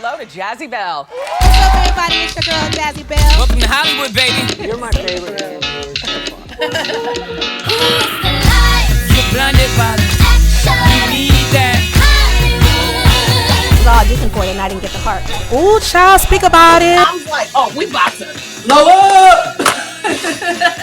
hello to Jazzie Belle. What's up, everybody? It's your girl, Jazzie Belle. Welcome to Hollywood, baby. You're my favorite. You're blinded by the action. You need that. I was auditioning for it and I didn't get the part. Ooh, child, speak about it. I was like, oh, we about to blow up.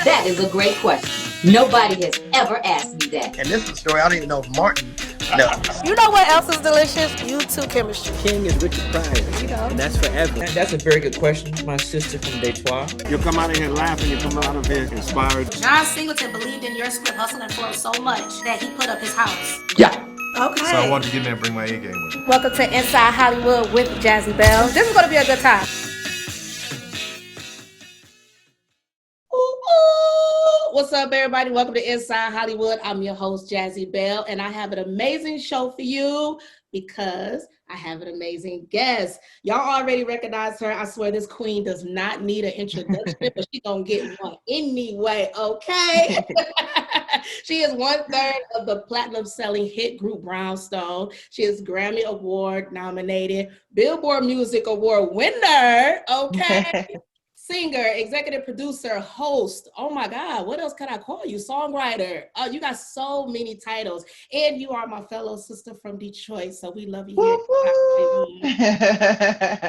That is a great question. Nobody has ever asked me that. And this is a story I don't even know if Martin knows. You know what else is delicious? You two chemistry. King is Richard Pryor, You know. and that's forever. That's a very good question. My sister from Detroit. You'll come out of here laughing, you come out of here inspired. John Singleton believed in your script, Hustle and Flow, so much that he put up his house. Yeah. Okay. So I wanted to get in there and bring my A game with me. Welcome to Inside Hollywood with Jazzie Belle. This is going to be a good time. What's up, everybody? Welcome to Inside Hollywood. I'm your host, Jazzie Belle, and I have an amazing show for you because I have an amazing guest. Y'all already recognize her. I swear this queen does not need an introduction, but she's going to get one anyway, okay? She is 1/3 of the platinum-selling hit group Brownstone. She is Grammy Award nominated, Billboard Music Award winner, okay? Singer, executive producer, host. Oh my God, what else can I call you? Songwriter. Oh, you got so many titles. And you are my fellow sister from Detroit, so we love you here.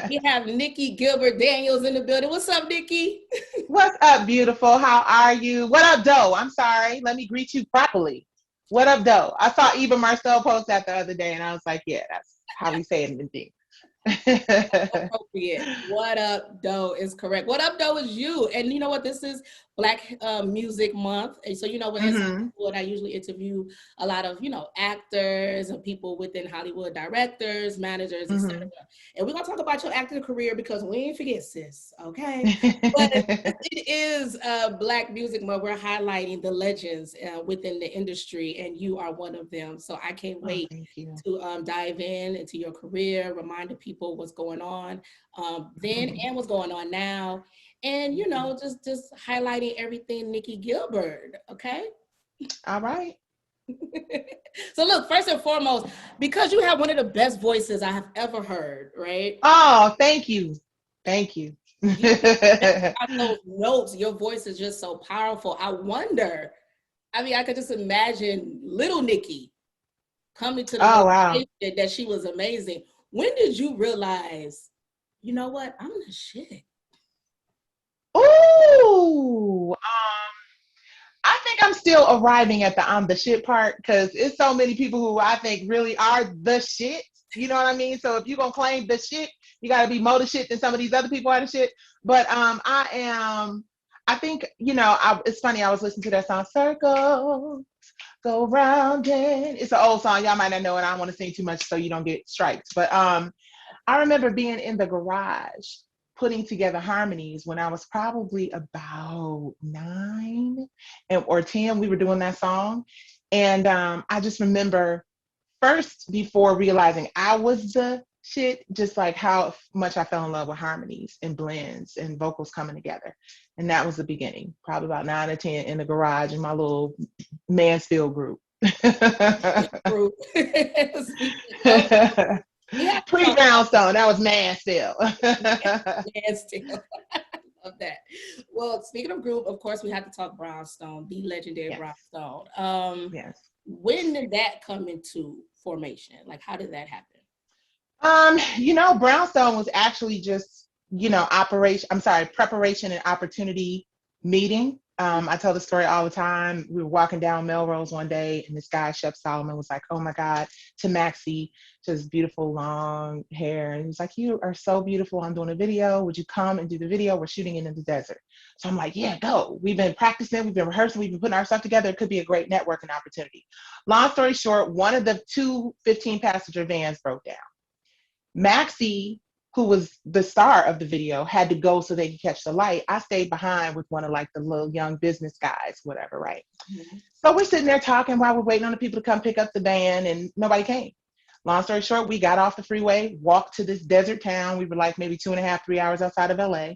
We have Nicci Gilbert Daniels in the building. What's up, Nicci? What's up, beautiful? How are you? What up, Doe? I'm sorry. Let me greet you properly. What up, Doe? I saw Eva Marcel post that the other day, and I was like, yeah, that's how we say it in the thing. Appropriate. What up, Doe is correct. What up, Doe is you. And you know what? This is Black Music Month. And so, you know, when I usually interview a lot of, you know, actors and people within Hollywood, directors, managers, etc. And we're going to talk about your acting career because we ain't forget, sis. Okay. But it is Black Music Month. We're highlighting the legends within the industry, and you are one of them. So I can't wait to dive into your career, remind the people what's going on then and what's going on now. And, you know, just highlighting everything Nicci Gilbert, okay? All right. So look, first and foremost, because you have one of the best voices I have ever heard, right? Oh, thank you. Thank you. Those notes, your voice is just so powerful. I wonder, I mean, I could just imagine little Nicci coming to the realization that she was amazing. When did you realize, you know what, I'm the shit? Ooh, I think I'm still arriving at the I'm the shit part because it's so many people who I think really are the shit. You know what I mean? So if you're going to claim the shit, you got to be more the shit than some of these other people are the shit. But I think, you know, it's funny. I was listening to that song, Circles Go Round and it's an old song. Y'all might not know it. I don't want to sing too much so you don't get strikes. But I remember being in the garage putting together harmonies when I was probably about 9 or 10. We were doing that song. And I just remember first, before realizing I was the shit, just like how much I fell in love with harmonies and blends and vocals coming together. And that was the beginning, probably about 9 or 10 in the garage in my little Mansfield group. Pre-Brownstone, that was Mansfield. Mansfield. Love that. Well, speaking of group, of course, we have to talk Brownstone, the legendary Brownstone. Yes. When did that come into formation? Like, how did that happen? You know, Brownstone was actually just, you know, preparation and opportunity meeting. I tell the story all the time. We were walking down Melrose one day and this guy, Chef Solomon, was like, oh my God, to Maxie, just beautiful long hair. And he was like, you are so beautiful. I'm doing a video. Would you come and do the video? We're shooting it in the desert. So I'm like, yeah, go. We've been practicing. We've been rehearsing. We've been putting our stuff together. It could be a great networking opportunity. Long story short, one of the two 15-passenger vans broke down. Maxie, who was the star of the video, had to go so they could catch the light. I stayed behind with one of like the little young business guys, whatever, right? So we're sitting there talking while we're waiting on the people to come pick up the van and nobody came. Long story short, we got off the freeway, walked to this desert town. We were like maybe 2.5, 3 hours outside of LA.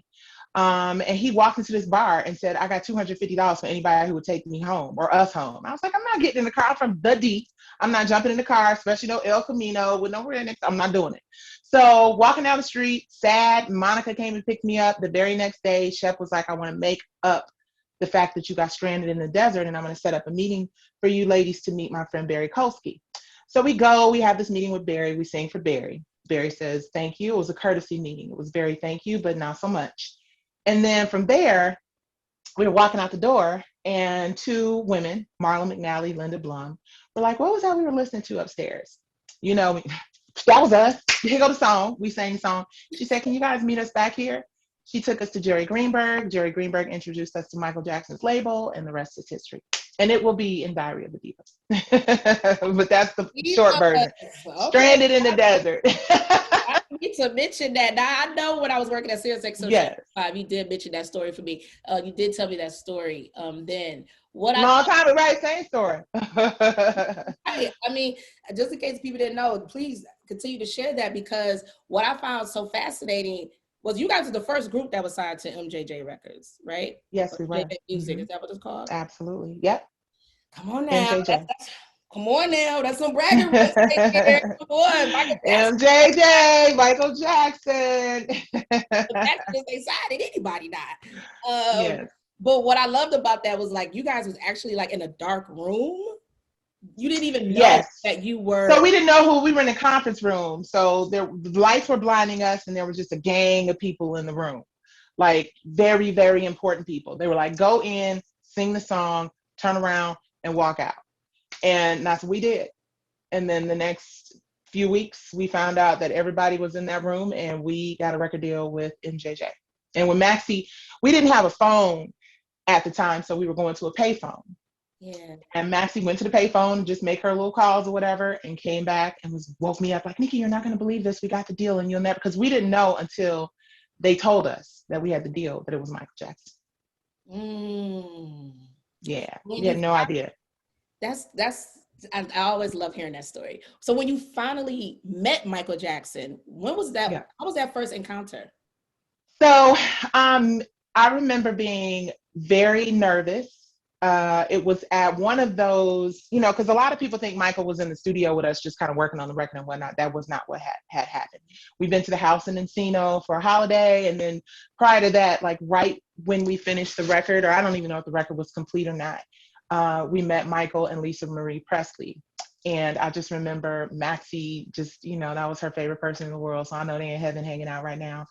And he walked into this bar and said, I got $250 for anybody who would take me home or us home. I was like, I'm not getting in the car. I'm from the D. I'm not jumping in the car, especially no El Camino with no rednecks. I'm not doing it. So walking down the street, sad. Monica came and picked me up. The very next day, Shep was like, I want to make up the fact that you got stranded in the desert, and I'm going to set up a meeting for you ladies to meet my friend Barry Kolsky. So we go, we have this meeting with Barry, we sing for Barry. Barry says, thank you. It was a courtesy meeting. It was very thank you, but not so much. And then from there, we were walking out the door, and two women, Marla McNally, Linda Blum, were like, what was that we were listening to upstairs? You know, that was us. Here go the song. We sang the song. She said, can you guys meet us back here? She took us to Jerry Greenberg. Jerry Greenberg introduced us to Michael Jackson's label, and the rest is history. And it will be in Diary of a Diva. But that's the short version. Okay. Stranded in the desert. I need to mention that. Now, I know when I was working at Sirius XM, yes, you did mention that story for me. You did tell me that story. Then long time, right? Same story. I mean, just in case people didn't know, please continue to share that, because what I found so fascinating was you guys are the first group that was signed to MJJ Records, right? Yes, we were. Music, is that what it's called? Absolutely. Yep. Come on now. Come on now. That's some bragging rights right there. Come on, Michael Jackson. MJJ, Michael Jackson. That's just they signed it, anybody not. Yes. But what I loved about that was like you guys was actually like in a dark room. You didn't even know that you were. So we didn't know who we were in the conference room. So the lights were blinding us, and there was just a gang of people in the room, like very, very important people. They were like, go in, sing the song, turn around, and walk out. And that's what we did. And then the next few weeks, we found out that everybody was in that room, and we got a record deal with MJJ. And when Maxie, we didn't have a phone at the time, so we were going to a payphone. Yeah. And Maxie went to the payphone and just make her little calls or whatever, and came back and woke me up like, Nicci, you're not going to believe this. We got the deal, and you'll never, because we didn't know until they told us that we had the deal that it was Michael Jackson. Yeah, we had no idea. I always love hearing that story. So when you finally met Michael Jackson, when was that? Yeah. How was that first encounter? So I remember being very nervous. It was at one of those, you know, because a lot of people think Michael was in the studio with us just kind of working on the record and whatnot. That was not what had happened. We've been to the house in Encino for a holiday. And then prior to that, like right when we finished the record, or I don't even know if the record was complete or not, we met Michael and Lisa Marie Presley. And I just remember Maxie just, you know, that was her favorite person in the world. So I know they're in heaven hanging out right now.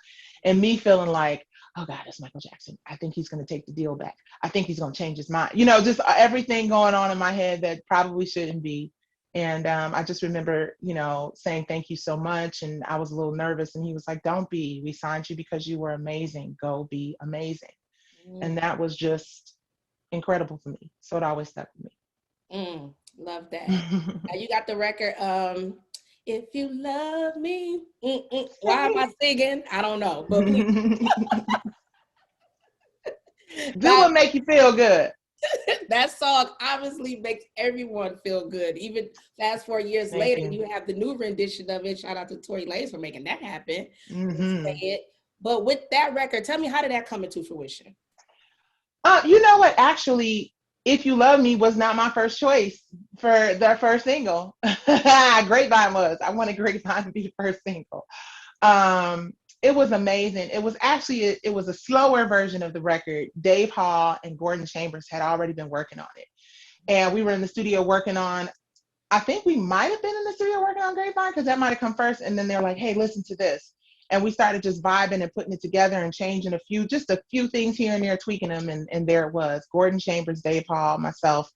And me feeling like, oh God, it's Michael Jackson. I think he's going to take the deal back. I think he's going to change his mind. You know, just everything going on in my head that probably shouldn't be. And I just remember, you know, saying thank you so much. And I was a little nervous. And he was like, don't be. We signed you because you were amazing. Go be amazing. And that was just incredible for me. So it always stuck with me. Love that. Now you got the record. If you love me, why am I singing? I don't know. But do what make you feel good. That song obviously makes everyone feel good. Even fast 4 years later, you have the new rendition of it. Shout out to Tory Lanez for making that happen. But with that record, tell me, how did that come into fruition? You know what? Actually, If You Love Me was not my first choice for the first single. Grapevine was. I wanted Grapevine to be the first single. It was amazing. It was actually, it was a slower version of the record. Dave Hall and Gordon Chambers had already been working on it. And we were in the studio working on, I think we might have been in the studio working on Grapevine because that might have come first. And then they're like, hey, listen to this. And we started just vibing and putting it together and changing just a few things here and there, tweaking them. And there it was. Gordon Chambers, Dave Hall, myself,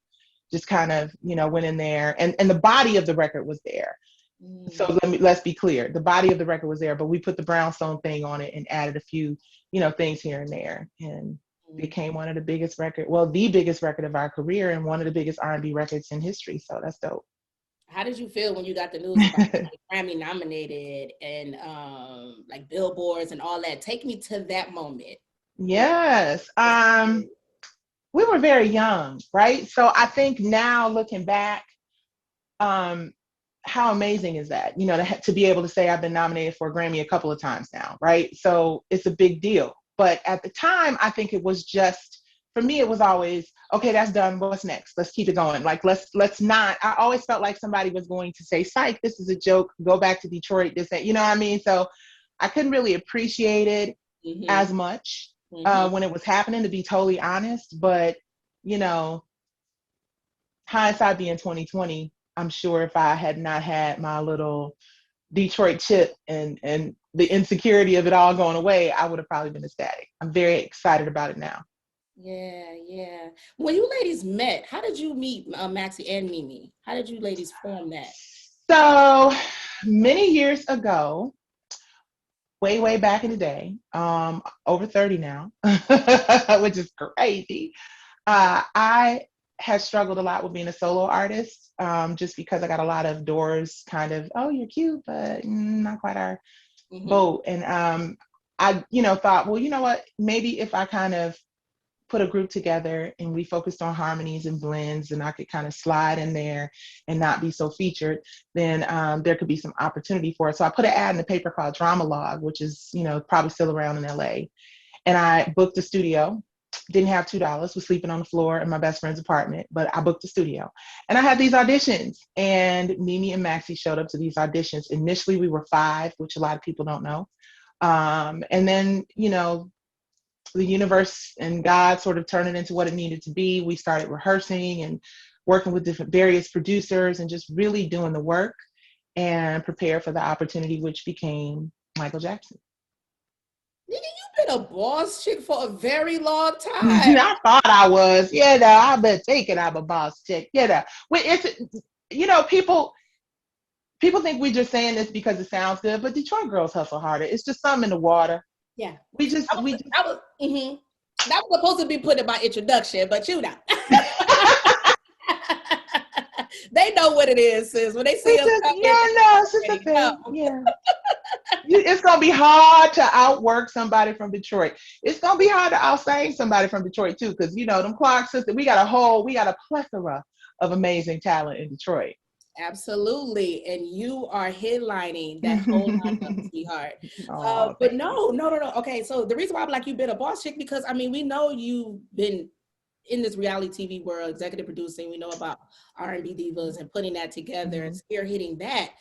just kind of, you know, went in there. And the body of the record was there. So let's be clear. The body of the record was there, but we put the Brownstone thing on it and added a few, you know, things here and there. And became one of the biggest the biggest record of our career and one of the biggest R&B records in history. So that's dope. How did you feel when you got the news about like, Grammy nominated and like billboards and all that? Take me to that moment. Yes. We were very young, right? So I think now looking back, how amazing is that? You know, to be able to say I've been nominated for a Grammy a couple of times now, right? So it's a big deal. But at the time, I think it was just, for me, it was always, okay, that's done. What's next? Let's keep it going. Like, let's not, I always felt like somebody was going to say, psych, this is a joke. Go back to Detroit. This, that, you know what I mean? So I couldn't really appreciate it as much when it was happening, to be totally honest. But, you know, hindsight being 2020, I'm sure if I had not had my little Detroit chip and the insecurity of it all going away, I would have probably been ecstatic. I'm very excited about it now. Yeah. When you ladies met, how did you meet Maxie and Mimi? How did you ladies form that? So many years ago, way back in the day, over 30 now, which is crazy. I had struggled a lot with being a solo artist, just because I got a lot of doors kind of, oh, you're cute, but not quite our boat. And I, thought, well, you know what, maybe if I kind of put a group together and we focused on harmonies and blends, and I could kind of slide in there and not be so featured, then there could be some opportunity for it. So I put an ad in the paper called Drama Log, which is, probably still around in LA. And I booked a studio. Didn't have $2, was sleeping on the floor in my best friend's apartment, but I booked a studio. And I had these auditions, and Mimi and Maxie showed up to these auditions. Initially, we were 5, which a lot of people don't know. And then, the universe and God sort of turned it into what it needed to be. We started rehearsing and working with various producers and just really doing the work and prepare for the opportunity, which became Michael Jackson. Nigga, you've been a boss chick for a very long time. I thought I was. I've been thinking I'm a boss chick. It's, people think we're just saying this because it sounds good, but Detroit girls hustle harder. It's just something in the water. Yeah. That was supposed to be put in my introduction, but they know what it is, sis. When they see us, it's just a thing. Yeah. It's gonna be hard to outwork somebody from Detroit. It's gonna be hard to outsing somebody from Detroit too, because them Clark sisters. We got a plethora of amazing talent in Detroit. Absolutely, and you are headlining that whole lineup, sweetheart. But no. Okay, so the reason why I'm like, you've been a boss chick, because we know you've been in this reality TV world, executive producing. We know about R&B divas and putting that together and spearheading that.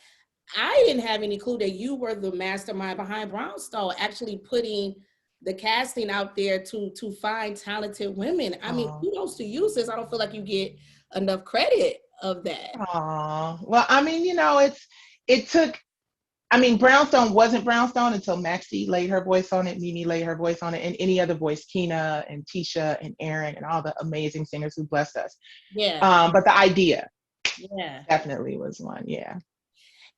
I didn't have any clue that you were the mastermind behind Brownstone, actually putting the casting out there to find talented women. Kudos to you, sis. I don't feel like you get enough credit of that. Well, it took, Brownstone wasn't Brownstone until Maxie laid her voice on it, Mimi laid her voice on it, and any other voice, Kina and Tisha and Aaron and all the amazing singers who blessed us. Yeah. But the idea definitely was one. Yeah.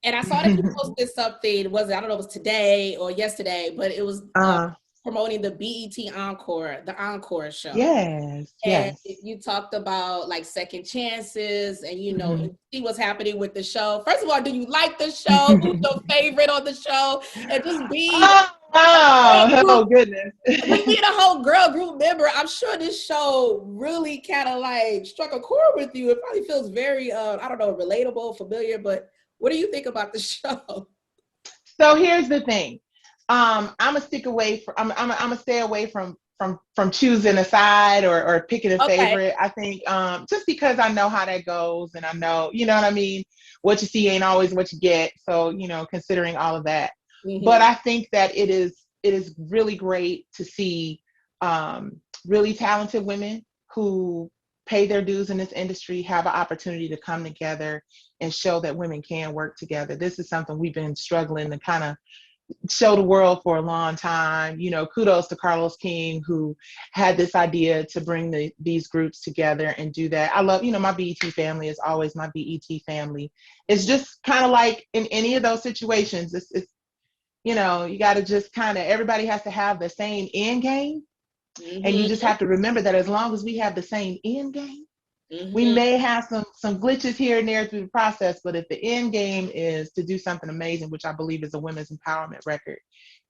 And I saw that you posted something, I don't know if it was today or yesterday, but it was promoting the BET Encore, the Encore show. Yes. And you talked about like second chances and, see what's happening with the show. First of all, do you like the show? Who's your favorite on the show? And just be goodness. being a whole girl group member, I'm sure this show really kind of like struck a chord with you. It probably feels very, relatable, familiar, but what do you think about the show? So here's the thing. I'm gonna stay away from choosing a side or picking a favorite. I think just because I know how that goes, and I know, what I mean, what you see ain't always what you get. So, considering all of that. But I think that it is really great to see really talented women who pay their dues in this industry have an opportunity to come together and show that women can work together. This is something we've been struggling to kind of show the world for a long time. Kudos to Carlos King, who had this idea to bring these groups together and do that. I love, my BET family is always my BET family. It's just kind of like in any of those situations, it's you got to just kind of, everybody has to have the same end game. And you just have to remember that as long as we have the same end game, we may have some glitches here and there through the process, but if the end game is to do something amazing, which I believe is a women's empowerment record,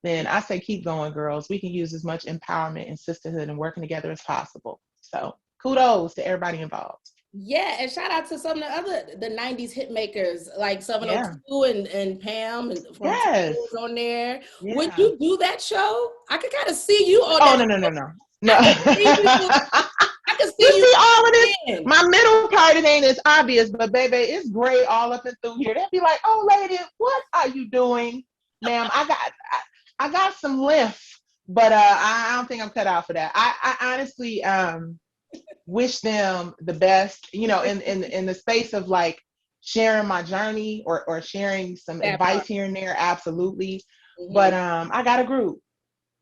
then I say keep going, girls. We can use as much empowerment and sisterhood and working together as possible. So kudos to everybody involved. Yeah, and shout out to some of the 90s hit makers like Yeah. 702 and Pam and from Yes. was on there. Yeah. Would you do that show? I could kind of see you on Oh, that. no. I can see You you see all of this? in. My middle part, it ain't as obvious, but baby, it's gray all up and through here. They'd be like, "Oh, lady, what are you doing, ma'am? I got some lift, but I don't think I'm cut out for that." I honestly wish them the best, you know, in the space of like sharing my journey or sharing some That advice part. here and there, absolutely. Mhm. But I got a group.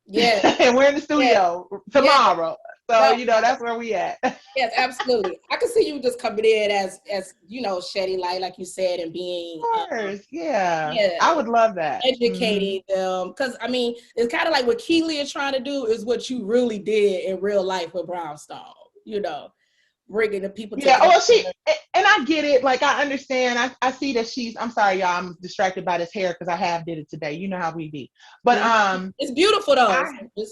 Yeah. And we're in the studio tomorrow. So, No. you know, that's where we at. Yes, absolutely. I can see you just coming in as you know, shedding light, like you said, and being Of course, yeah. I would love that. educating them. Because I mean, it's kind of like what Keely is trying to do is what you really did in real life with Brownstone. You know, bringing the people Yeah, together. well, and I get it. Like, I understand. I see that I'm sorry, y'all, I'm distracted by this hair because I did it today. You know how we be. But it's beautiful though.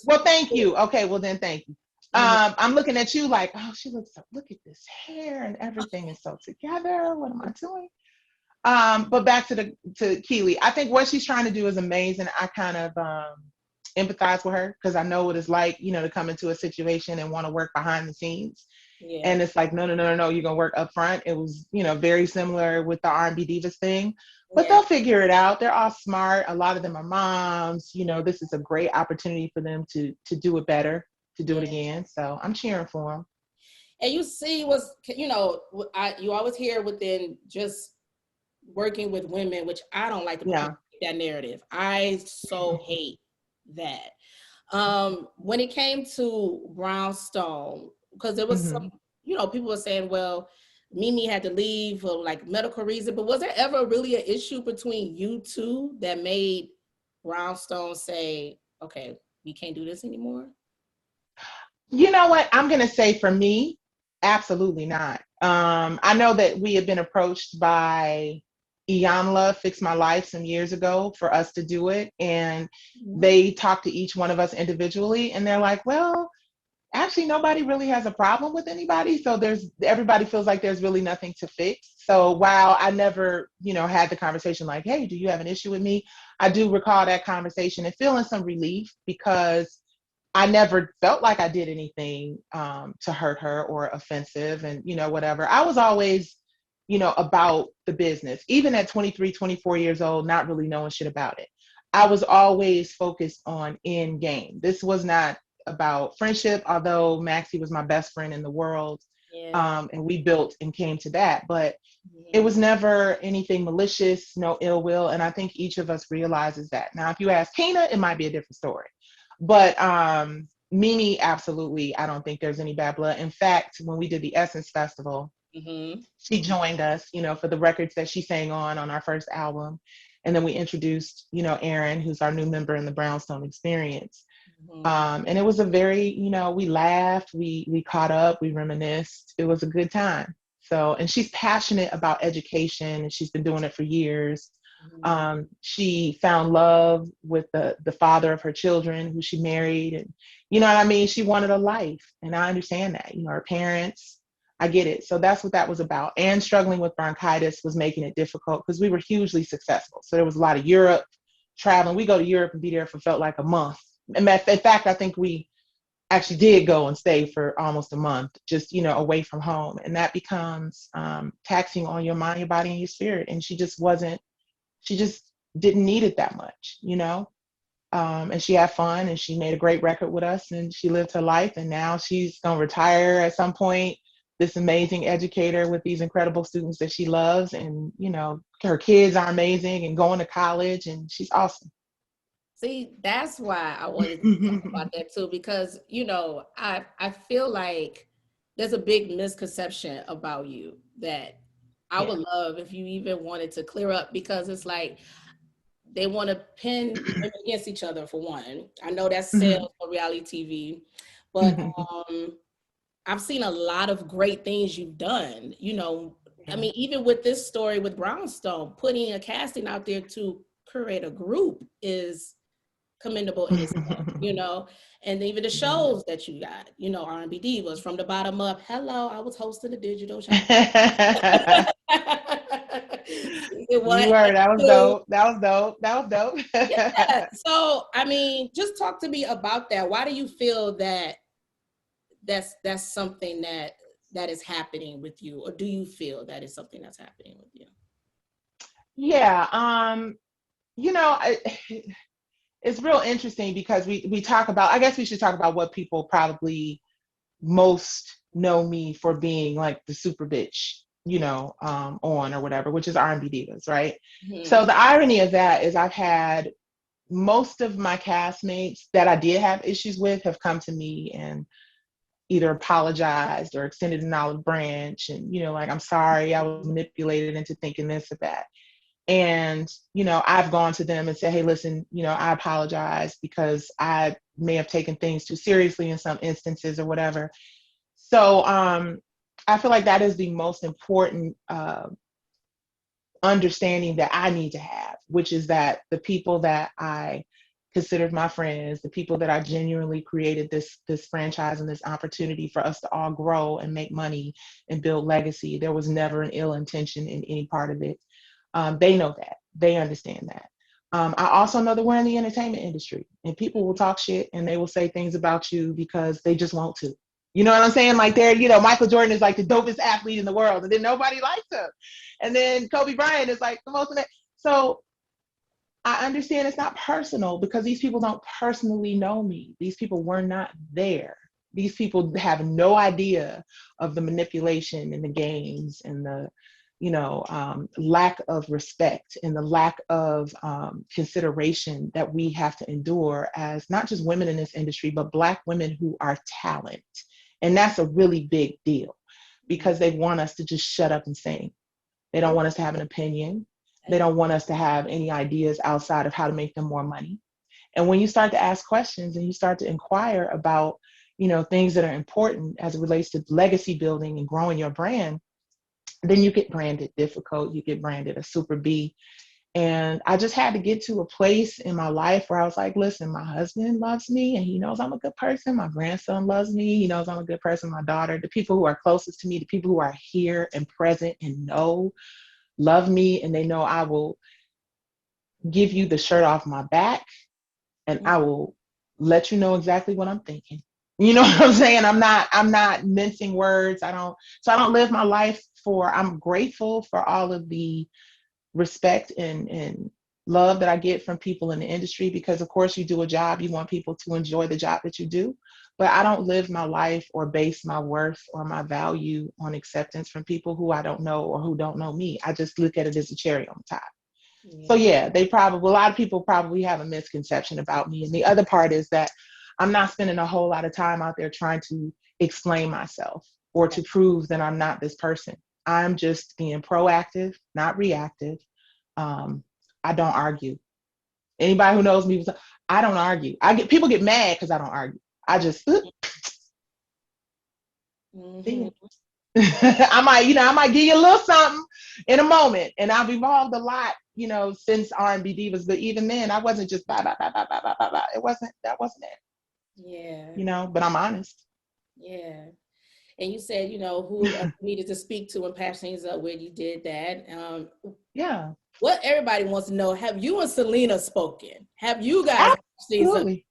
well, thank you. Okay, well then, thank you. I'm looking at you like, oh, look at this hair and everything is so together. What am I doing? But back to Keely. I think what she's trying to do is amazing. I kind of empathize with her because I know what it's like, you know, to come into a situation and want to work behind the scenes. Yeah. And it's like, no, you're gonna work up front. It was, you know, very similar with the R&B Divas thing, but they'll figure it out. They're all smart. A lot of them are moms. You know, this is a great opportunity for them to do it better, to do it again. So I'm cheering for them. And you see what's, you know, you always hear within just working with women, which I don't like that narrative. I so hate that. When it came to Brownstone, because there was some, you know, people were saying, well, Mimi had to leave for like medical reason, but was there ever really an issue between you two that made Brownstone say, okay, we can't do this anymore? You know what? I'm going to say for me, absolutely not. I know that we had been approached by Iyanla Fix My Life some years ago for us to do it. And they talked to each one of us individually and they're like, well, actually nobody really has a problem with anybody. So everybody feels like there's really nothing to fix. So while I never, you know, had the conversation like, hey, do you have an issue with me? I do recall that conversation and feeling some relief because I never felt like I did anything to hurt her or offensive and, you know, whatever. I was always, you know, about the business, even at 23, 24 years old, not really knowing shit about it. I was always focused on end game. This was not about friendship, although Maxie was my best friend in the world. And we built and came to that, but it was never anything malicious, no ill will. And I think each of us realizes that. Now, if you ask Tina, it might be a different story. But Mimi, absolutely, I don't think there's any bad blood. In fact, when we did the Essence Festival, she joined us, you know, for the records that she sang on our first album. And then we introduced, you know, Aaron, who's our new member in the Brownstone Experience. And it was a very, you know, we laughed, we caught up, we reminisced. It was a good time. So, and she's passionate about education and she's been doing it for years. She found love with the father of her children who she married. And, you know what I mean? She wanted a life. And I understand that, you know, her parents, I get it. So that's what that was about. And struggling with bronchitis was making it difficult because we were hugely successful. So there was a lot of Europe traveling. We go to Europe and be there for felt like a month. In fact, I think we actually did go and stay for almost a month, just, you know, away from home. And that becomes taxing on your mind, your body, and your spirit. And she just didn't need it that much, you know? And she had fun and she made a great record with us and she lived her life. And now she's going to retire at some point, this amazing educator with these incredible students that she loves. And, you know, her kids are amazing and going to college and she's awesome. See, that's why I wanted to talk about that too, because, you know, I feel like there's a big misconception about you that I would love if you even wanted to clear up, because it's like they want to pin women against each other for one. I know that's sales for reality TV, but I've seen a lot of great things you've done. You know, I mean, even with this story with Brownstone, putting a casting out there to create a group is commendable in itself, you know, and even the shows that you got, you know, R&B Divas from the bottom up. Hello, I was hosting the digital show. You were, that was dope. That was dope. That was dope. Yeah. So, I mean, just talk to me about that. Why do you feel that that's something that is happening with you, or do you feel that is something that's happening with you? Yeah, you know, it's real interesting because we talk about, I guess we should talk about what people probably most know me for being, like the super bitch, you know, on or whatever, which is R&B Divas, right? Mm-hmm. So the irony of that is I've had most of my castmates that I did have issues with have come to me and either apologized or extended an olive branch and, you know, like, I'm sorry, I was manipulated into thinking this or that. And, you know, I've gone to them and said, hey, listen, you know, I apologize because I may have taken things too seriously in some instances or whatever. So I feel like that is the most important understanding that I need to have, which is that the people that I considered my friends, the people that I genuinely created this franchise and this opportunity for us to all grow and make money and build legacy, there was never an ill intention in any part of it. They know that. They understand that. I also know that we're in the entertainment industry and people will talk shit and they will say things about you because they just want to. You know what I'm saying? Like they're, you know, Michael Jordan is like the dopest athlete in the world and then nobody likes him. And then Kobe Bryant is like the most. So I understand it's not personal because these people don't personally know me. These people were not there. These people have no idea of the manipulation and the games and the, you know, lack of respect and the lack of consideration that we have to endure as not just women in this industry, but Black women who are talent. And that's a really big deal because they want us to just shut up and sing. They don't want us to have an opinion. They don't want us to have any ideas outside of how to make them more money. And when you start to ask questions and you start to inquire about, you know, things that are important as it relates to legacy building and growing your brand, then you get branded difficult, you get branded a super B. And I just had to get to a place in my life where I was like, listen, my husband loves me and he knows I'm a good person. My grandson loves me. He knows I'm a good person. My daughter, the people who are closest to me, the people who are here and present and know, love me. And they know I will give you the shirt off my back and I will let you know exactly what I'm thinking. You know what I'm saying? I'm not mincing words. I don't live my life I'm grateful for all of the respect and love that I get from people in the industry because of course you do a job, you want people to enjoy the job that you do, but I don't live my life or base my worth or my value on acceptance from people who I don't know or who don't know me. I just look at it as a cherry on top. Yeah. So yeah, a lot of people probably have a misconception about me. And the other part is that I'm not spending a whole lot of time out there trying to explain myself or to prove that I'm not this person. I'm just being proactive, not reactive. I don't argue. Anybody who knows me, I don't argue. People get mad because I don't argue. I just, I might give you a little something in a moment. And I've evolved a lot, you know, since R&B Divas. But even then, I wasn't just blah, blah, blah, blah, blah, blah, blah. That wasn't it. Yeah. You know, but I'm honest. Yeah. And you said, you know, who needed to speak to and pass things up when you did that. Yeah. What everybody wants to know, have you and Selena spoken? Have you guys Absolutely.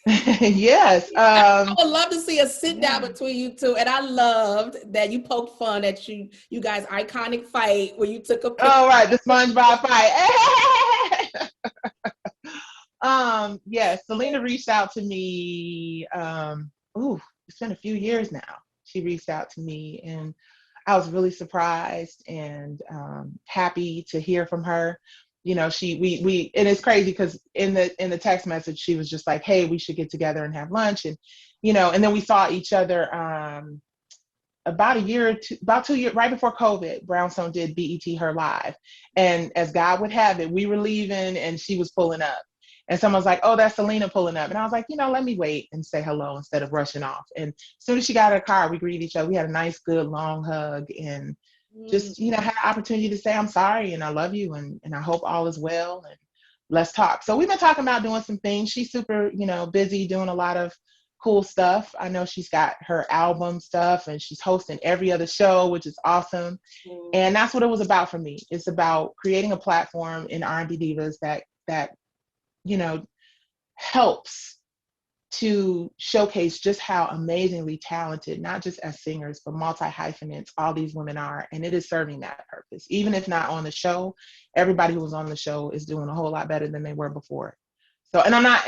Yes. I would love to see a sit down between you two. And I loved that you poked fun at you guys' iconic fight where you took a picture. Oh, right. The SpongeBob fight. Yes, Selena reached out to me. It's been a few years now. She reached out to me and I was really surprised and happy to hear from her. You know, we and it's crazy because in the text message, she was just like, hey, we should get together and have lunch. And, you know, and then we saw each other about 2 years, right before COVID. Brownstone did BET Her Live. And as God would have it, we were leaving and she was pulling up. And someone's like, oh, that's Selena pulling up. And I was like, you know, let me wait and say hello instead of rushing off. And as soon as she got in the car, we greeted each other. We had a nice, good, long hug and just, you know, had an opportunity to say, I'm sorry and I love you and I hope all is well. And let's talk. So we've been talking about doing some things. She's super, busy doing a lot of cool stuff. I know she's got her album stuff and she's hosting every other show, which is awesome. And that's what it was about for me. It's about creating a platform in R&B Divas that helps to showcase just how amazingly talented, not just as singers, but multi-hyphenates, all these women are. And it is serving that purpose. Even if not on the show, everybody who was on the show is doing a whole lot better than they were before. So, and I'm not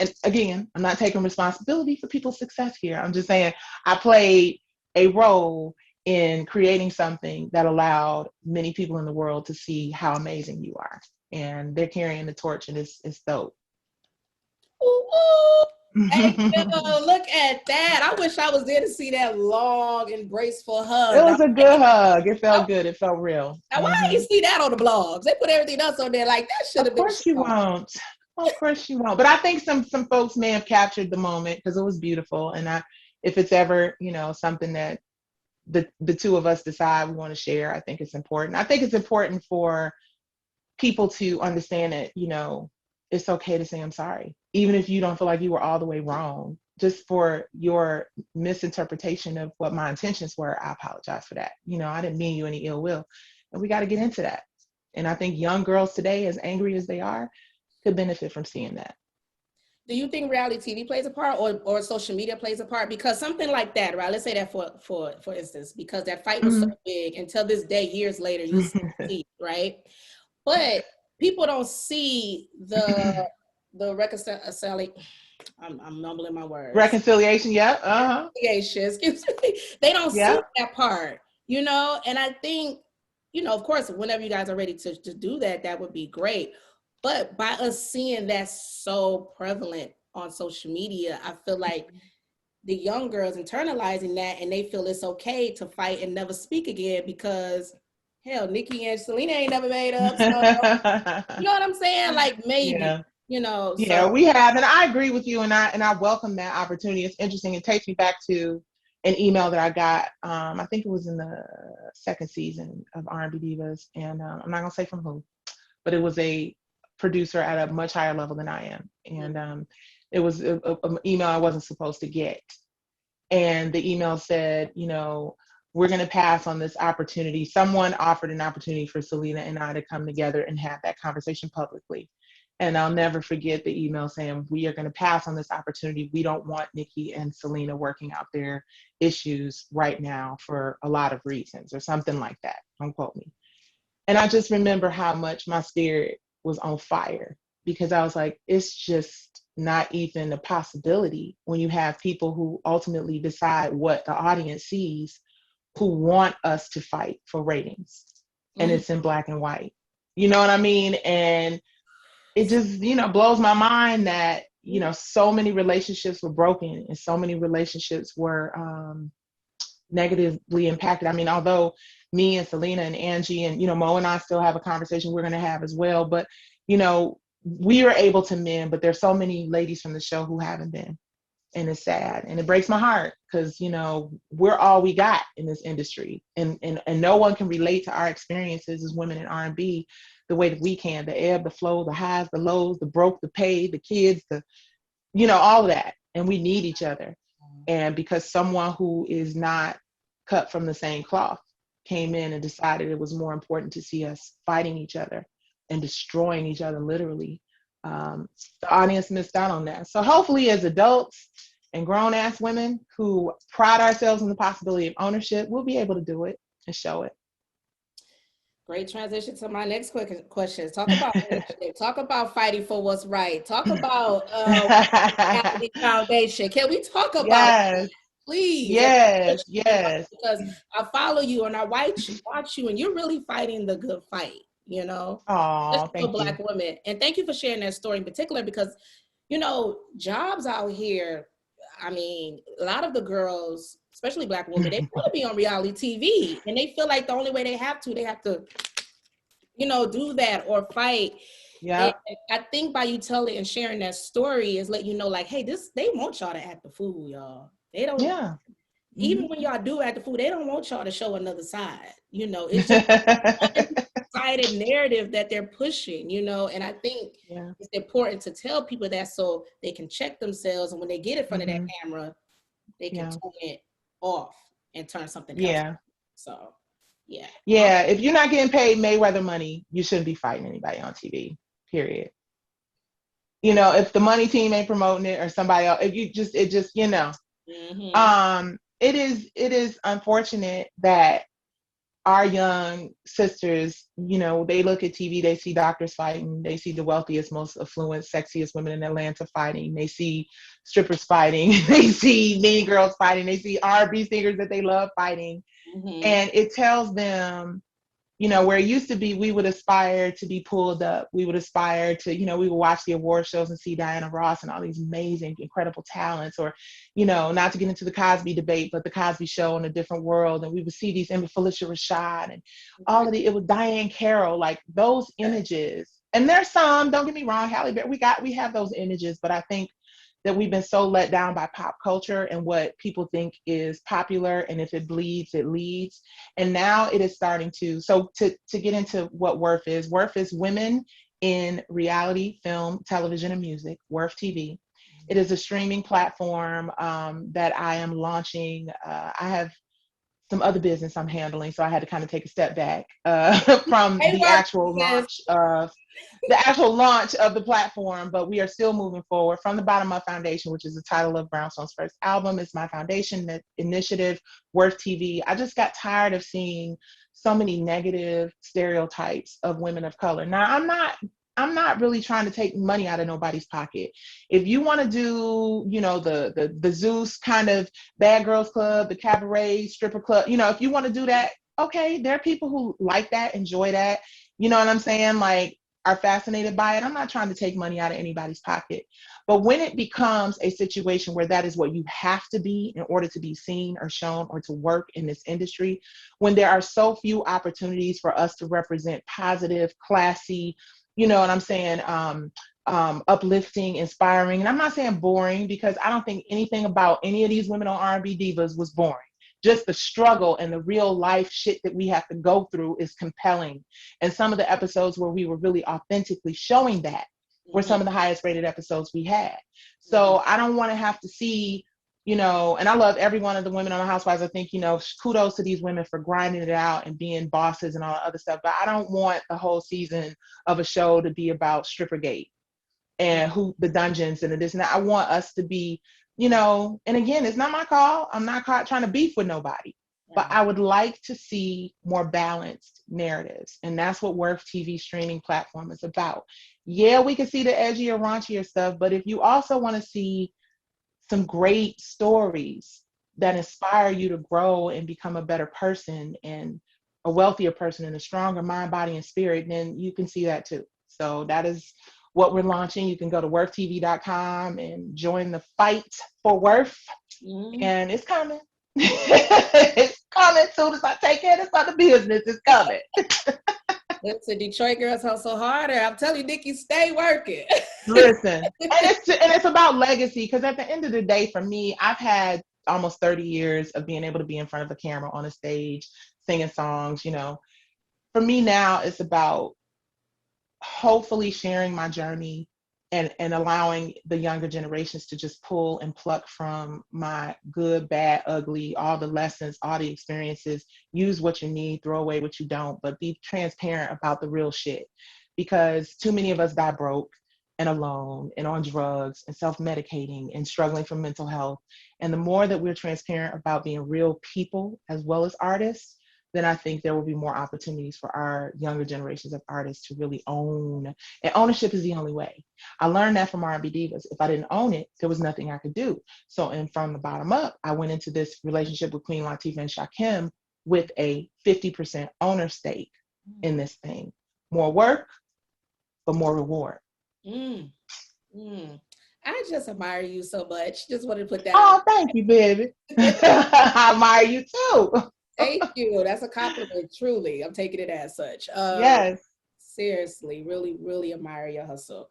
taking responsibility for people's success here. I'm just saying I played a role in creating something that allowed many people in the world to see how amazing you are. And they're carrying the torch, and it's dope. Ooh. Hey, look at that. I wish I was there to see that long, embraceful hug. It was a good hug. It felt good. It felt real. Now, why didn't you see that on the blogs? They put everything else on there like that should have been. Of course you won't. Of course you won't. But I think some folks may have captured the moment because it was beautiful. And if it's ever, something that the two of us decide we want to share, I think it's important. I think it's important for people to understand that, it's okay to say I'm sorry, even if you don't feel like you were all the way wrong. Just for your misinterpretation of what my intentions were, I apologize for that. I didn't mean you any ill will. And we got to get into that. And I think young girls today, as angry as they are, could benefit from seeing that. Do you think reality TV plays a part or social media plays a part? Because something like that, right? Let's say that for instance, because that fight was so big until this day, years later, you see, right? But people don't see the reconciliation. I'm mumbling my words. Reconciliation, yeah. Reconciliation, excuse me. They don't see that part, and I think, of course, whenever you guys are ready to do that, that would be great. But by us seeing that so prevalent on social media, I feel like the young girls internalizing that, and they feel it's okay to fight and never speak again because, hell, Nicci and Selena ain't never made up. So, you know what I'm saying? Like, maybe, Yeah, we have. And I agree with you. And I welcome that opportunity. It's interesting. It takes me back to an email that I got. I think it was in the second season of R&B Divas. And I'm not going to say from who, but it was a producer at a much higher level than I am. And it was an email I wasn't supposed to get. And the email said, we're going to pass on this opportunity. Someone offered an opportunity for Selena and I to come together and have that conversation publicly. And I'll never forget the email saying, we are going to pass on this opportunity. We don't want Nicci and Selena working out their issues right now for a lot of reasons, or something like that. Don't quote me. And I just remember how much my spirit was on fire, because I was like, it's just not even a possibility when you have people who ultimately decide what the audience sees, who want us to fight for ratings. And it's in black and white. You know what I mean? And it just, blows my mind that, so many relationships were broken and so many relationships were negatively impacted. I mean, although me and Selena and Angie and, Mo and I still have a conversation we're going to have as well. But, we are able to mend, but there's so many ladies from the show who haven't been. And it's sad. And it breaks my heart because, we're all we got in this industry. And no one can relate to our experiences as women in R&B the way that we can. The ebb, the flow, the highs, the lows, the broke, the paid, the kids, all of that. And we need each other. And because someone who is not cut from the same cloth came in and decided it was more important to see us fighting each other and destroying each other literally, the audience missed out on that. So hopefully as adults and grown-ass women who pride ourselves in the possibility of ownership, we'll be able to do it and show it. Great transition to my next question. Talk about talk about fighting for what's right. Talk about the foundation. Can we talk about that, please? Yes. Because I follow you and I watch you, and you're really fighting the good fight. Oh, thank you. Black women. And thank you for sharing that story in particular, because, jobs out here, I mean, a lot of the girls, especially Black women, they want to be on reality TV, and they feel like the only way they have to, do that or fight. Yeah. I think by you telling and sharing that story is let you know, like, hey, they want y'all to act the fool, y'all. They don't. Yeah. Even when y'all do act the fool, they don't want y'all to show another side. It's just misguided narrative that they're pushing, you know, and I think it's important to tell people that so they can check themselves, and when they get in front of that camera, they can turn it off and turn something else on. So, yeah. If you're not getting paid Mayweather money, you shouldn't be fighting anybody on TV. Period. You know, if the money team ain't promoting it or somebody else, if you just, it just, you know, it is unfortunate that our young sisters, you know, they look at TV, they see doctors fighting, they see the wealthiest, most affluent, sexiest women in Atlanta fighting, they see strippers fighting, they see mean girls fighting, they see R&B singers that they love fighting, and it tells them, you know, where it used to be, we would aspire to be pulled up. We would aspire to, you know, we would watch the award shows and see Diana Ross and all these amazing, incredible talents, or, you know, not to get into the Cosby debate, but the Cosby Show in a different world. And we would see these, Felicia Rashad and all of it was Diane Carroll, like those images. And there's some, don't get me wrong, Halle Berry, we have those images, but I think that we've been so let down by pop culture and what people think is popular, and if it bleeds, it leads. And now it is starting to, so to get into what Worth is women in reality, film, television, and music, Worth TV. It is a streaming platform that I am launching. I have some other business I'm handling, so I had to kind of take a step back from the actual launch of the platform, but we are still moving forward. From the Bottom Up Foundation, which is the title of Brownstone's first album, is my foundation, that initiative, Worth TV. I just got tired of seeing so many negative stereotypes of women of color. Now, I'm not really trying to take money out of nobody's pocket. If you want to do, you know, the Zeus kind of Bad Girls Club, the cabaret stripper club, you know, if you want to do that, okay, there are people who like that, enjoy that, you know what I'm saying? Like, are fascinated by it. I'm not trying to take money out of anybody's pocket. But when it becomes a situation where that is what you have to be in order to be seen or shown or to work in this industry, when there are so few opportunities for us to represent positive, classy, you know what I'm saying, uplifting, inspiring. And I'm not saying boring, because I don't think anything about any of these women on R&B divas was boring. Just the struggle and the real life shit that we have to go through is compelling. And some of the episodes where we were really authentically showing that were some of the highest rated episodes we had. So I don't want to have to see, you know, and I love every one of the women on the Housewives. I think, you know, kudos to these women for grinding it out and being bosses and all that other stuff. But I don't want the whole season of a show to be about Strippergate and who the dungeons and this and that. I want us to be, you know, and again, it's not my call. I'm not trying to beef with nobody, but I would like to see more balanced narratives. And that's what Worth TV streaming platform is about. Yeah, we can see the edgier, raunchier stuff, but if you also want to see some great stories that inspire you to grow and become a better person and a wealthier person and a stronger mind, body, and spirit, then you can see that too. So that is what we're launching. You can go to worthtv.com and join the fight for Worth. And it's coming. It's coming. As soon as I take care of this other business, it's coming. Listen, Detroit girls hustle harder. I'm telling you, Nicci, stay working. Listen, and it's about legacy, because at the end of the day, for me, I've had almost 30 years of being able to be in front of a camera on a stage, singing songs, you know. For me now, it's about hopefully sharing my journey and allowing the younger generations to just pull and pluck from my good, bad, ugly, all the lessons, all the experiences. Use what you need, throw away what you don't, but be transparent about the real shit, because too many of us die broke and alone and on drugs and self-medicating and struggling from mental health. And the more that we're transparent about being real people as well as artists, then I think there will be more opportunities for our younger generations of artists to really own. And ownership is the only way. I learned that from R&B Divas. If I didn't own it, there was nothing I could do. So, and from the bottom up, I went into this relationship with Queen Latifah and Shakim with a 50% owner stake in this thing. More work, but more reward. I just admire you so much. Just wanted to put that out. Thank you, baby. I admire you too. Thank you. That's a compliment, truly. I'm taking it as such. Yes. Seriously, really, really admire your hustle.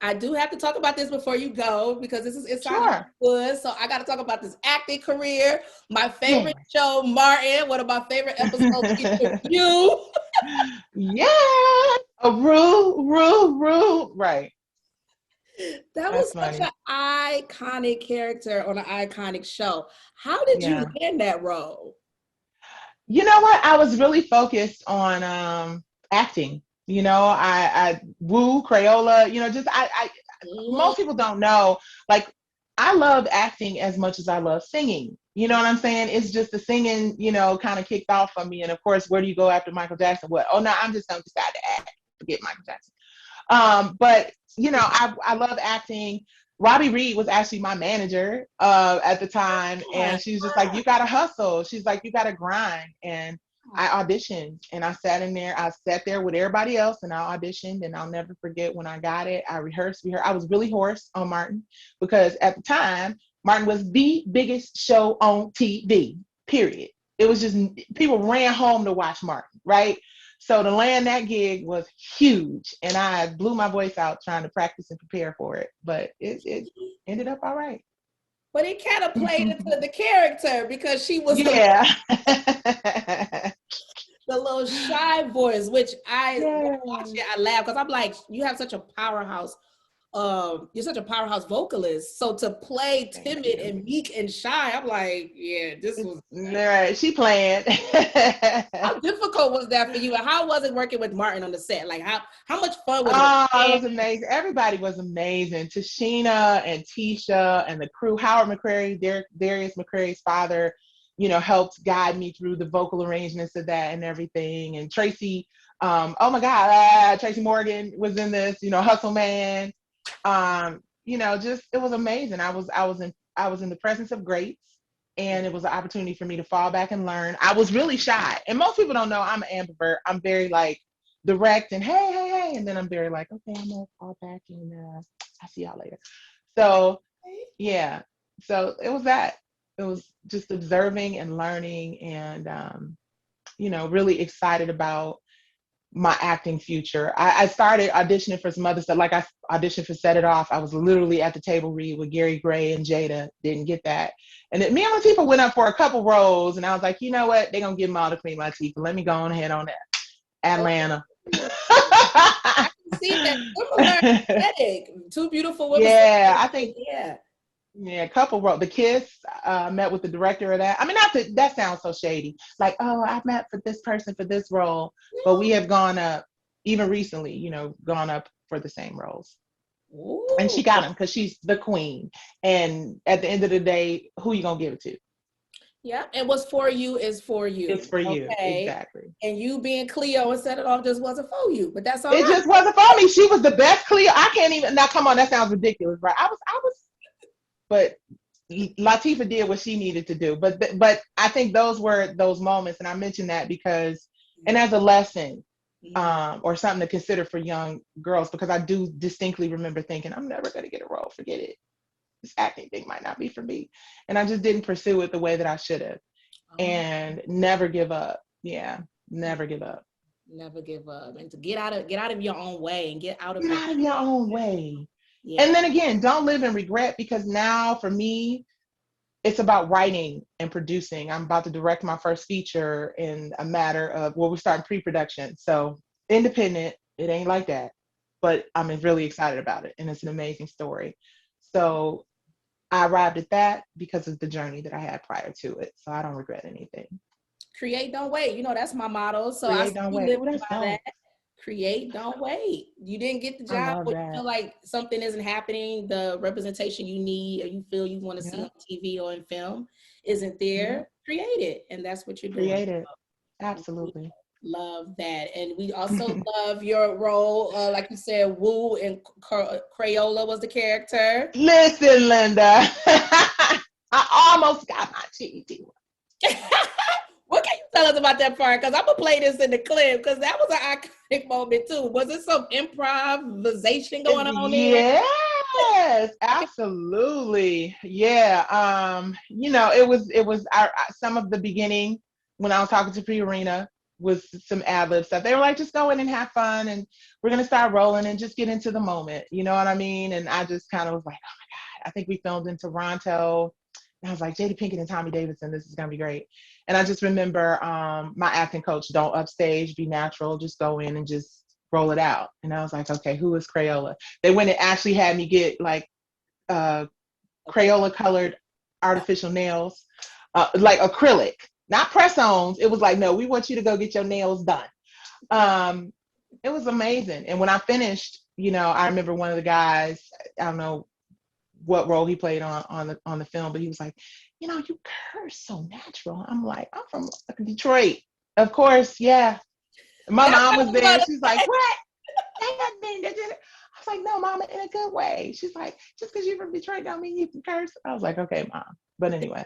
I do have to talk about this before you go, because this is Inside Hollywood. So I got to talk about this acting career. My favorite show, Martin. One of my favorite episodes featured you. Yeah. A rule. Right. That That's was such funny. an iconic character on an iconic show. How did you Yeah. land that role? You know what? I was really focused on acting. I woo Crayola. Just I Mhm. most people don't know. Like, I love acting as much as I love singing. You know what I'm saying? It's just the singing, kind of kicked off for me. And of course, where do you go after Michael Jackson? What? Oh no, I'm just gonna decide to act. Forget Michael Jackson. But I love acting. Robbie Reed was actually my manager at the time, and she was just like, "You gotta hustle." She's like, "You gotta grind." And I auditioned, and I sat in there. I sat there with everybody else, and I auditioned. And I'll never forget when I got it. I rehearsed. I was really hoarse on Martin because at the time, Martin was the biggest show on TV. Period. It was just people ran home to watch Martin, right? So to land that gig was huge, and I blew my voice out trying to practice and prepare for it. But it ended up all right. But it kind of played into the character because she was Yeah. the little shy voice, which when Yeah. I watch it, I laugh because I'm like, you have such a powerhouse. You're such a powerhouse vocalist. So to play timid and meek and shy, I'm like, yeah, this was All right. She playing. how difficult was that for you? And how was it working with Martin on the set? Like how much fun was Oh, it it? was amazing. Everybody was amazing. Tashina and Tisha and the crew. Howard McCrary, Darius McCrary's father, helped guide me through the vocal arrangements of that and everything. And Tracy, oh my God, Tracy Morgan was in this, Hustle Man. Just it was amazing. I was in the presence of greats, and it was an opportunity for me to fall back and learn. I was really shy, and most people don't know I'm an ambivert. I'm very like direct and hey, and then I'm very like, okay, I'm gonna fall back and I'll see y'all later. So yeah, so it was that. It was just observing and learning, and really excited about my acting future. I started auditioning for some other stuff. Like I auditioned for Set It Off. I was literally at the table read with Gary Gray and Jada. Didn't get that. And then me and Latifah went up for a couple roles, and I was like, you know what? They're going to give them all the cream, Latifah. Let me go on ahead on that. Atlanta. I can see that similar aesthetic. Two beautiful women. Yeah, I think. Yeah. Yeah, a couple wrote. The Kiss met with the director of that. I mean, not that sounds so shady. Like, oh, I met for this person for this role, but we have gone up, even recently, gone up for the same roles. Ooh. And she got them because she's the queen. And at the end of the day, who you gonna give it to? Yeah, and what's for you is for you. It's for you, okay? exactly. And you being Cleo and Set It Off just wasn't for you, but that's all It right. just wasn't for me. She was the best Cleo. I can't even. Now, come on, that sounds ridiculous, right? I was. But Latifah did what she needed to do. But I think those were those moments, and I mentioned that because, and as a lesson, or something to consider for young girls, because I do distinctly remember thinking, I'm never going to get a role. Forget it. This acting thing might not be for me, and I just didn't pursue it the way that I should have. And never give up. Yeah, never give up. Never give up, and to get out of your own way and get out of your own way. Yeah. And then again, don't live in regret, because now for me, it's about writing and producing. I'm about to direct my first feature in a matter of, we're starting pre-production. So independent, it ain't like that, but I'm really excited about it. And it's an amazing story. So I arrived at that because of the journey that I had prior to it. So I don't regret anything. Create, don't wait. That's my motto. So Create, don't wait. that. Create, don't wait. You didn't get the job, but you feel like something isn't happening, the representation you need or you feel you want to see on TV or in film isn't there. Create it, and that's what you're doing. Create it. Absolutely. Love that. And we also love your role, like you said, Woo and Crayola was the character. Listen, Linda, I almost got my GED. What can you tell us about that part? Because I'm going to play this in the clip, because that was an iconic moment too. Was it some improvisation going on there? Yes, absolutely. Yeah. It was some of the beginning when I was talking to Pre-Arena was some ad-lib stuff. They were like, just go in and have fun, and we're going to start rolling and just get into the moment. You know what I mean? And I just kind of was like, oh my God, I think we filmed in Toronto. And I was like, J.D. Pinkett and Tommy Davidson, this is going to be great. And I just remember my acting coach, don't upstage, be natural, just go in and just roll it out. And I was like, okay, who is Crayola? They went and actually had me get like Crayola colored artificial nails, like acrylic, not press-ons. It was like, no, we want you to go get your nails done. It was amazing. And when I finished, I remember one of the guys, I don't know what role he played on the film, but he was like, you curse so natural. I'm like, I'm from Detroit. Of course, yeah. My mom was there. She's like, what? I was like, no, Mama, in a good way. She's like, just because you're from Detroit don't mean you can curse. I was like, okay, Mom. But anyway.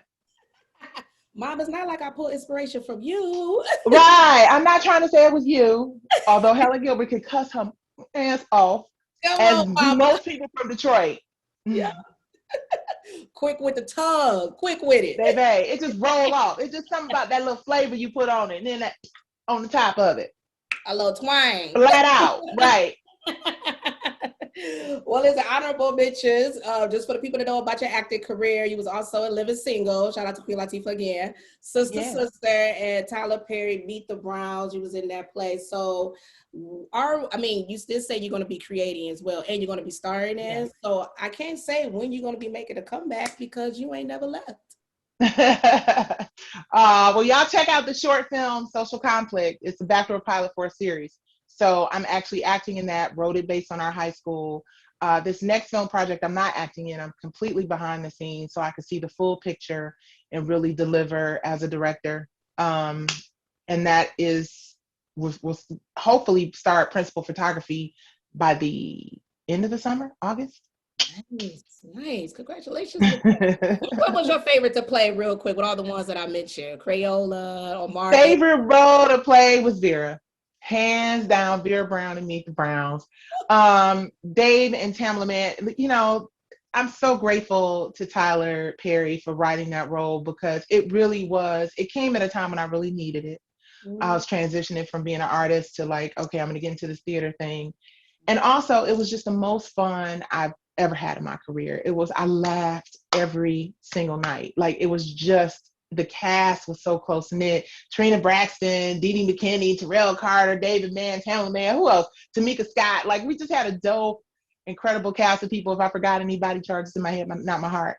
Mom, it's not like I pull inspiration from you. Right. I'm not trying to say it was you, although Helen Gilbert could cuss her ass off, as do most people from Detroit. Yeah. Quick with the tongue. Quick with it. Baby, it just roll off. It's just something about that little flavor you put on it, and then that on the top of it. A little twang. Flat out. Right. Well, it's an honorable mentions. Just for the people that know about your acting career, you was also a living single. Shout out to Queen Latifah again. Sister, and Tyler Perry, Meet the Browns. You was in that play. So, you still say you're going to be creating as well, and you're going to be starring in. Yeah. So I can't say when you're going to be making a comeback because you ain't never left. Well, y'all check out the short film Social Conflict. It's a backdoor pilot for a series. So I'm actually acting in that, wrote it based on our high school. This next film project I'm not acting in. I'm completely behind the scenes so I can see the full picture and really deliver as a director. And that will hopefully start principal photography by the end of the summer, August. Nice. Congratulations. What was your favorite to play real quick with all the ones that I mentioned? Crayola or Martin? Favorite role to play was Vera. Hands down, Vera Brown and Meet the Browns. Dave and Tamla, man, I'm so grateful to Tyler Perry for writing that role because it came at a time when I really needed it. I was transitioning from being an artist to like, okay, I'm going to get into this theater thing. And also it was just the most fun I've ever had in my career. I laughed every single night. Like it was just, the cast was so close knit. Trina Braxton, Dee Dee McKinney, Terrell Carter, David Mann, Tamla Mann, who else? Tamika Scott. Like we just had a dope, incredible cast of people. If I forgot anybody, charges in my head, not my heart.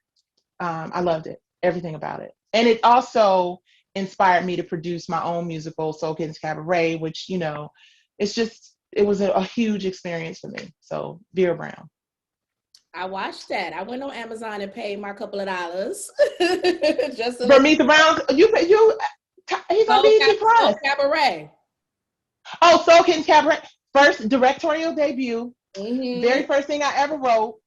I loved it, everything about it. And it also inspired me to produce my own musical, Soul Kids Cabaret, which, it was a huge experience for me. So Vera Brown. I watched that. I went on Amazon and paid my couple of dollars. Just for Meet the Browns. He's on BET Plus. Soul Cabaret. Oh, Soul Kids Cabaret. First directorial debut. Mm-hmm. Very first thing I ever wrote.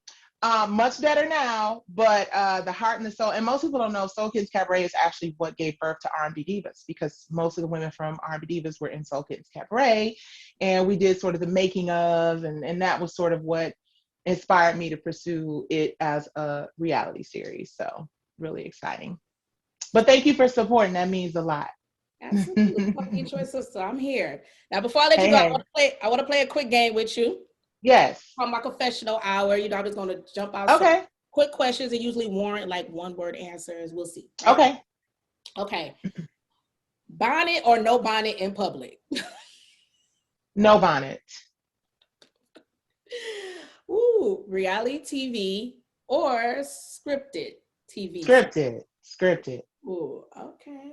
Much better now, but the heart and the soul. And most people don't know Soul Kids Cabaret is actually what gave birth to R&B Divas, because most of the women from R&B Divas were in Soul Kids Cabaret, and we did sort of the making of, and that was sort of what inspired me to pursue it as a reality series. So really exciting. But thank you for supporting. That means a lot. Absolutely. Get your sister. I'm here. Now, before I let you go, I want to play a quick game with you. Yes. From my confessional hour. I'm just going to jump out. Okay. Quick questions that usually warrant like one-word answers. We'll see. Right? Okay. Bonnet or no bonnet in public? No bonnet. Ooh, reality TV or scripted TV? Scripted. Ooh, okay.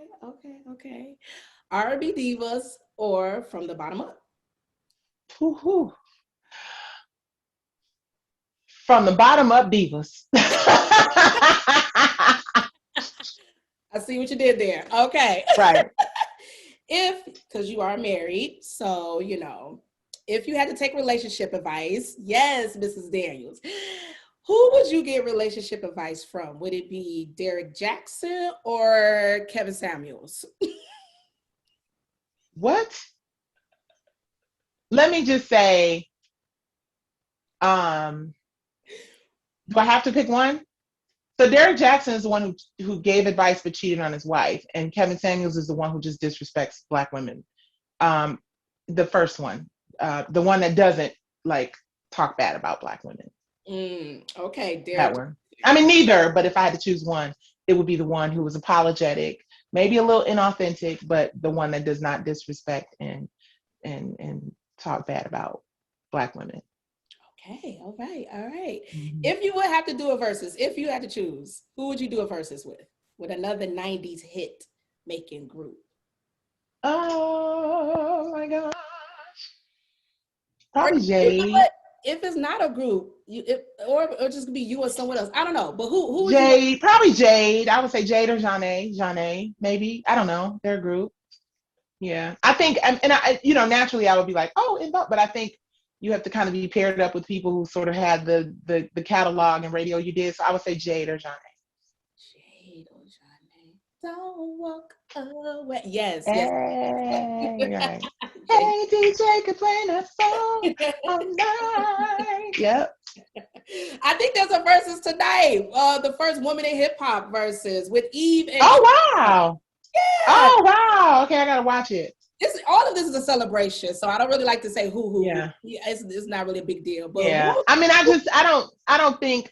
R&B divas or from the bottom up? Woo-hoo. From the bottom up divas. I see what you did there. Okay. Right. Because you are married, so, if you had to take relationship advice, yes, Mrs. Daniels, who would you get relationship advice from? Would it be Derek Jackson or Kevin Samuels? What? Let me just say, do I have to pick one? So Derek Jackson is the one who gave advice but cheated on his wife, and Kevin Samuels is the one who just disrespects Black women. The first one. The one that doesn't talk bad about Black women. Okay, Derek. That one. I mean, neither, but if I had to choose one, it would be the one who was apologetic, maybe a little inauthentic, but the one that does not disrespect and talk bad about Black women. Okay, all right, all right. Mhm. If you would have to do a versus, if you had to choose, who would you do a versus with? With another 90s hit making group? Oh my gosh. Or Probably you know Jade. what? If it's not a group, or just be you or someone else. I don't know. But who would Jade, probably Jade. I would say Jade or Janae, maybe. I don't know. They're a group. Yeah. I think, and I, naturally I would be like, oh, but I think you have to kind of be paired up with people who sort of had the catalog and radio you did. So I would say Jade or Janae. Jade or Janae? Don't walk away. Yes, yes. Hey, right. Hey, DJ could play that song all night. Yep. I think there's a versus tonight. The first woman in hip hop versus with Eve and Oh wow. Yeah. Oh wow. Okay, I gotta watch it. All of this is a celebration, so I don't really like to say who. Yeah. It's not really a big deal. But Yeah. I mean, I don't think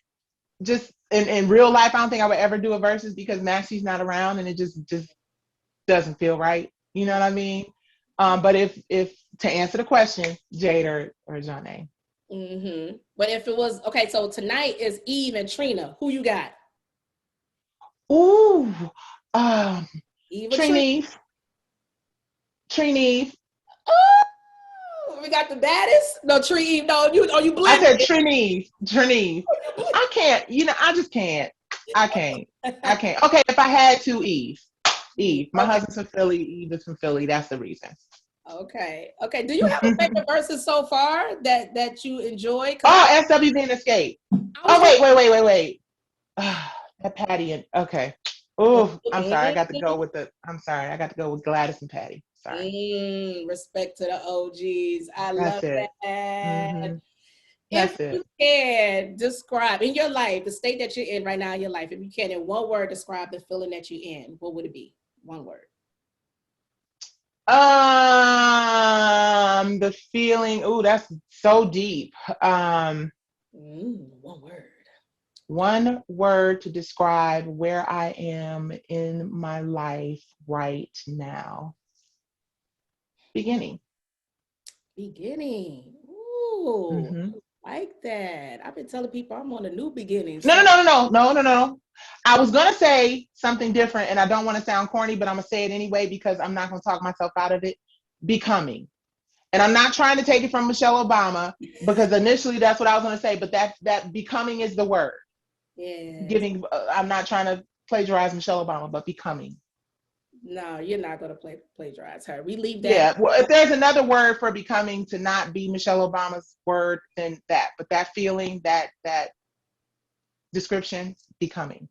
just in real life, I don't think I would ever do a versus because Maxie's not around and it just doesn't feel right. You know what I mean? But if to answer the question, Jade or Janae. Mm-hmm. But if it was okay, so tonight is Eve and Trina. Who you got? Ooh, Eve or Trineve. Oh, we got the baddest. No, Tree Eve. No, you blended. I said Trineve. I can't. I just can't. I can't. Okay, if I had to, Eve. My husband's from Philly. Eve is from Philly. That's the reason. Okay. Do you have a favorite verses so far that you enjoy? Oh, SWV and Escape. Oh, wait. That Patty and okay. Oh, I'm sorry. I got to go with Gladys and Patty. Sorry. Respect to the OGs. I love it. that. Mm-hmm. If you can describe in your life, the state that you're in right now in your life, if you can in one word describe the feeling that you're in, what would it be? One word. The feeling. Oh, that's so deep. One word. One word to describe where I am in my life right now. Beginning. Ooh, Mm-hmm. like that. I've been telling people I'm on a new beginning. No. I was going to say something different and I don't want to sound corny, but I'm going to say it anyway because I'm not going to talk myself out of it. Becoming. And I'm not trying to take it from Michelle Obama because initially that's what I was going to say, but that becoming is the word. Yeah. I'm not trying to plagiarize Michelle Obama, but becoming. No, you're not going to plagiarize her. We leave that. Yeah. Well, if there's another word for becoming to not be Michelle Obama's word, then that. But that feeling, that description, becoming.